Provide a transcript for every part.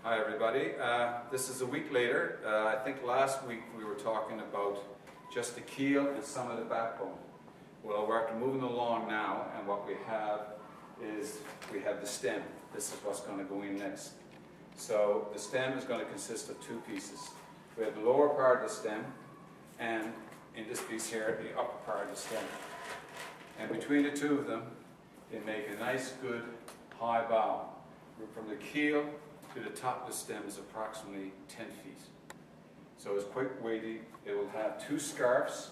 Hi everybody. This is a week later. I think last week we were talking about just the keel and some of the backbone. Well, we're moving along now, and what we have is we have the stem. This is what's going to go in next. So the stem is going to consist of two pieces. We have the lower part of the stem, and in this piece here, the upper part of the stem. And between the two of them, they make a nice, good, high bow. From the keel to the top of the stem is approximately 10 feet. So it's quite weighty. It will have two scarfs.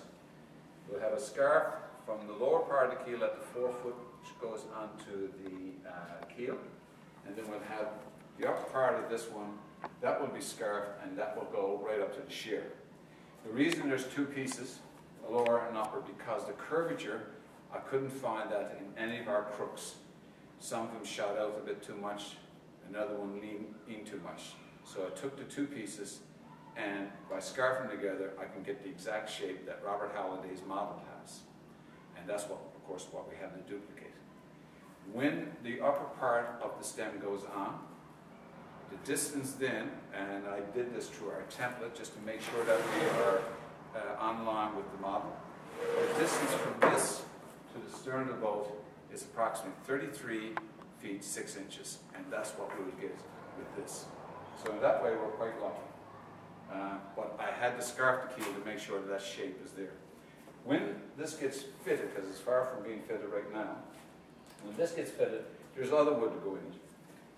We'll have a scarf from the lower part of the keel at the forefoot, which goes onto the keel. And then we'll have the upper part of this one, that will be scarfed, and that will go right up to the shear. The reason there's two pieces, a lower and upper, because the curvature, I couldn't find that in any of our crooks. Some of them shot out a bit too much, another one leaned in too much. So I took the two pieces, and by scarfing together, I can get the exact shape that Robert Halliday's model has. And that's what, of course, what we have to duplicate. When the upper part of the stem goes on, the distance then, and I did this through our template just to make sure that we are on line with the model. The distance from this to the stern of the boat is approximately 33 feet 6 inches, and that's what we will get with this. So in that way we're quite lucky. But I had to scarf the keel to make sure that that shape is there. When this gets fitted, because it's far from being fitted right now, when this gets fitted, there's other wood to go in it.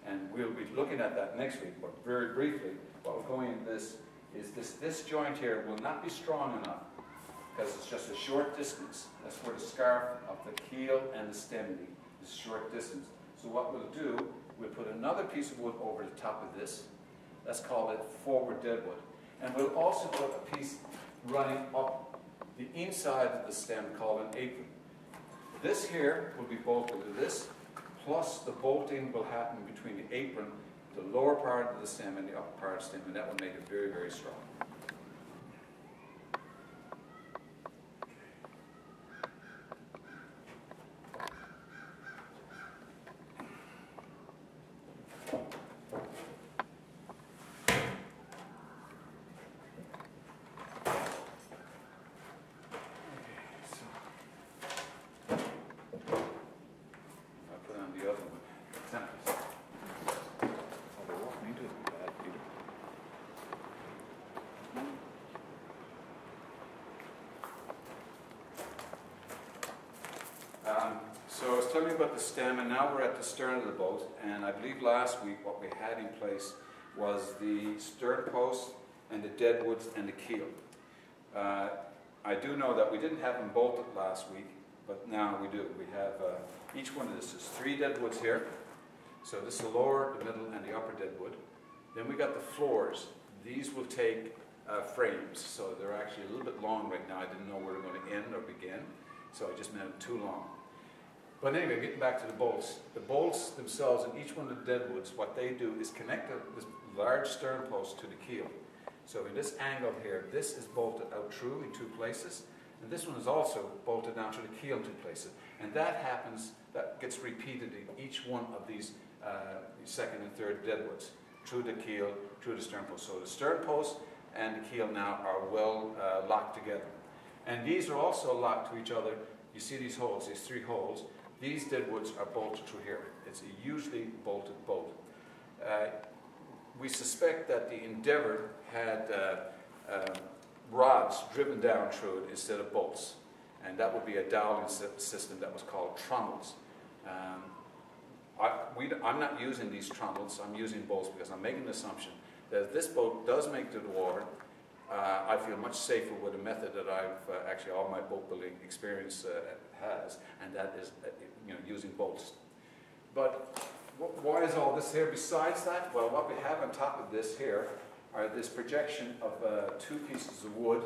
And we'll be looking at that next week, but very briefly, what will go in this is this joint here will not be strong enough, because it's just a short distance. That's where the scarf of the keel and the stem meet, this short distance. So what we'll do, we'll put another piece of wood over the top of this. Let's call it forward deadwood. And we'll also put a piece running up the inside of the stem called an apron. This here will be bolted to this, plus the bolting will happen between the apron, the lower part of the stem, and the upper part of the stem, and that will make it very, very strong. So I was telling you about the stem, and now we're at the stern of the boat, and I believe last week what we had in place was the stern post and the deadwoods and the keel. I do know that we didn't have them bolted last week, but now we do. We have each one of this is 3 deadwoods here. So this is the lower, the middle, and the upper deadwood. Then we got the floors. These will take frames, so they're actually a little bit long right now. I didn't know where they're going to end or begin, so I just made them too long. But anyway, getting back to the bolts themselves in each one of the deadwoods, what they do is connect this large stern post to the keel. So in this angle here, this is bolted out through in 2 places, and this one is also bolted down to the keel in 2 places. And that happens, that gets repeated in each one of these second and third deadwoods, through the keel, through the stern post. So the stern post and the keel now are well locked together. And these are also locked to each other. You see these holes, these 3 holes. These deadwoods are bolted through here. It's a usually bolted bolt. We suspect that the Indeavour had rods driven down through it instead of bolts. And that would be a doweling system that was called trommels. I'm not using these trommels, I'm using bolts because I'm making the assumption that if this boat does make it to the water, I feel much safer with a method that I've actually all my boat building experience has, and that is using bolts. But why is all this here besides that? Well, what we have on top of this here are this projection of 2 pieces of wood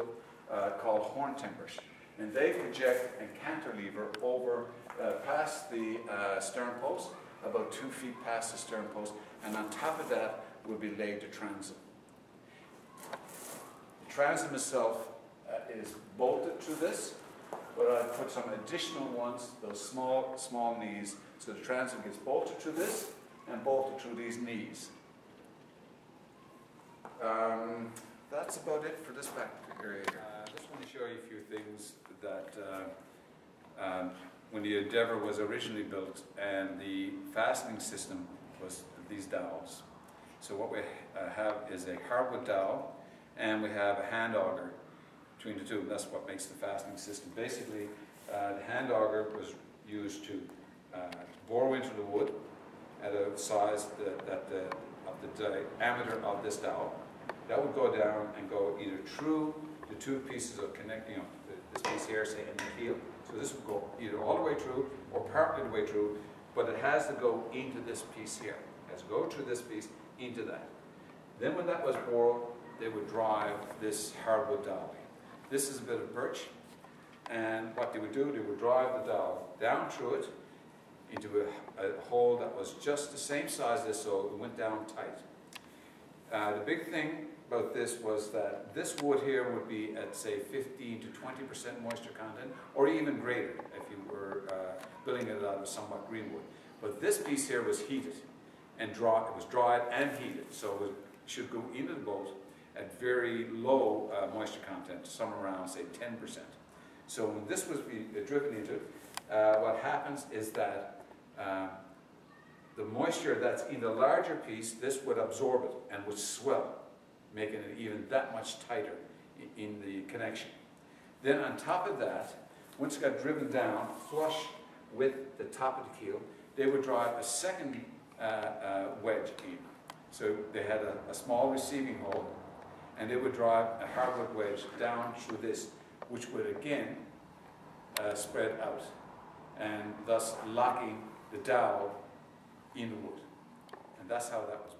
called horn timbers. And they project and cantilever over past the stern post, about 2 feet past the stern post, and on top of that will be laid the transom. The transom itself is bolted to this, but I put some additional ones, those small knees, so the transom gets bolted to this and bolted to these knees. that's about it for this back area here. I just want to show you a few things that when the Indeavour was originally built and the fastening system was these dowels. So what we have is a hardwood dowel and we have a hand auger between the two. That's what makes the fastening system. Basically, the hand auger was used to bore into the wood at a size of the diameter of this dowel. That would go down and go either through the two pieces of connecting, this piece here, say, in the keel. So this would go either all the way through or partly the way through, but it has to go into this piece here. It has to go through this piece into that. Then when that was bored, they would drive this hardwood dowel. This is a bit of birch, and what they would do, they would drive the dowel down through it into a hole that was just the same size as this, so it went down tight. The big thing about this was that this wood here would be at, say, 15 to 20% moisture content, or even greater if you were building it out of somewhat green wood. But this piece here was heated and dry. It was dried and heated, so it should go into the boat at very low moisture content, somewhere around, say, 10%. So when this was driven into it, what happens is that the moisture that's in the larger piece, this would absorb it and would swell, making it even that much tighter in the connection. Then on top of that, once it got driven down flush with the top of the keel, they would drive a second wedge in. So they had a small receiving hole, and they would drive a hardwood wedge down through this, which would again spread out, and thus locking the dowel in the wood. And that's how that was